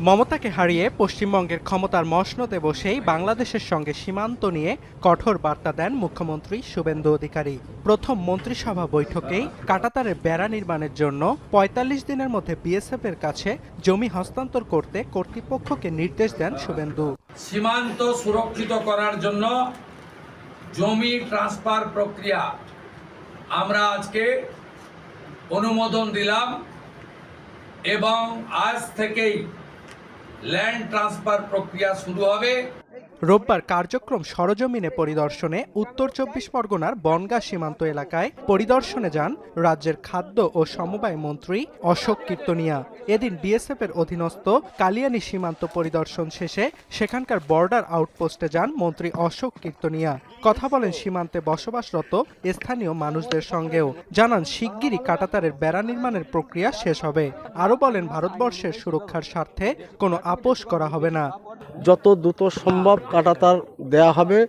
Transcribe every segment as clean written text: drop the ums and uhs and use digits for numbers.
মমতাকে হারিয়ে পশ্চিমবঙ্গের ক্ষমতার মসনদে বসেই বাংলাদেশের সঙ্গে সীমান্ত নিয়ে কঠোর বার্তা দেন মুখ্যমন্ত্রী শুভেন্দু অধিকারী। প্রথম মন্ত্রিসভা বৈঠকেই কাঁটাতারের বেড়া নির্মাণের জন্য ৪৫ দিনের মধ্যে বিএসএফ এর কাছে জমি হস্তান্তর করতে কর্তৃপক্ষকে নির্দেশ দেন শুভেন্দু। সীমান্ত সুরক্ষিত করার জন্য জমি ট্রান্সফার প্রক্রিয়া আমরা আজকে অনুমোদন দিলাম এবং আজ থেকেই ল্যান্ড ট্রান্সফার প্রক্রিয়া শুরু হবে। রোববার কার্যক্রম সরজমিনে পরিদর্শনে উত্তর ২৪ পরগনার বনগাঁ সীমান্ত এলাকায় পরিদর্শনে যান রাজ্যের খাদ্য ও সমবায় মন্ত্রী অশোক কীর্তনিয়া। এদিন বিএসএফ এর অধীনস্থ কালিয়ানী সীমান্ত পরিদর্শন শেষে সেখানকার বর্ডার আউটপোস্টে যান মন্ত্রী অশোক কীর্তনিয়া। কথা বলেন সীমান্তে বসবাসরত স্থানীয় মানুষদের সঙ্গেও। জানান শিগগিরই কাঁটাতারের বেড়া নির্মাণের প্রক্রিয়া শেষ হবে। আরও বলেন ভারতবর্ষের সুরক্ষার স্বার্থে কোনো আপোষ করা হবে না। যত দ্রুত সম্ভব কাঁটাতার দেয়া হবে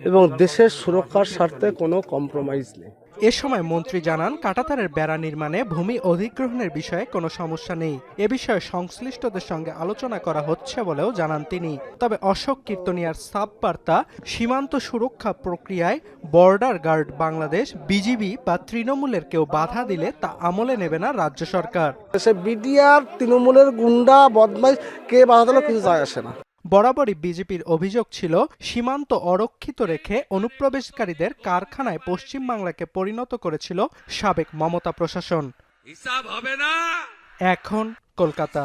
এবং দেশের সুরক্ষার স্বার্থে কোনো কম্প্রোমাইজ নেই। এ সময় মন্ত্রী জানান কাঁটাতারের বেড়া নির্মাণে ভূমি অধিগ্রহণের বিষয়ে কোনো সমস্যা নেই। এ বিষয়ে সংশ্লিষ্টদের সঙ্গে আলোচনা করা হচ্ছে বলেও জানান তিনি। তবে অশোক কীর্তনিয়ার সাব বার্তা, সীমান্ত সুরক্ষা প্রক্রিয়ায় বর্ডার গার্ড বাংলাদেশ, বিজিবি বা তৃণমূলের কেউ বাধা দিলে তা আমলে নেবে না রাজ্য সরকার। সে বিডিআর তৃণমূলের গুন্ডা বদমাইশ কে বাধা দিলেও কিছু যায় আসে না। বরাবরই বিজেপির অভিযোগ ছিল সীমান্ত অরক্ষিত রেখে অনুপ্রবেশকারীদের কারখানায় পশ্চিমবাংলাকে পরিণত করেছিল সাবেক মমতা প্রশাসন। হিসাব হবে না। এখন কলকাতা।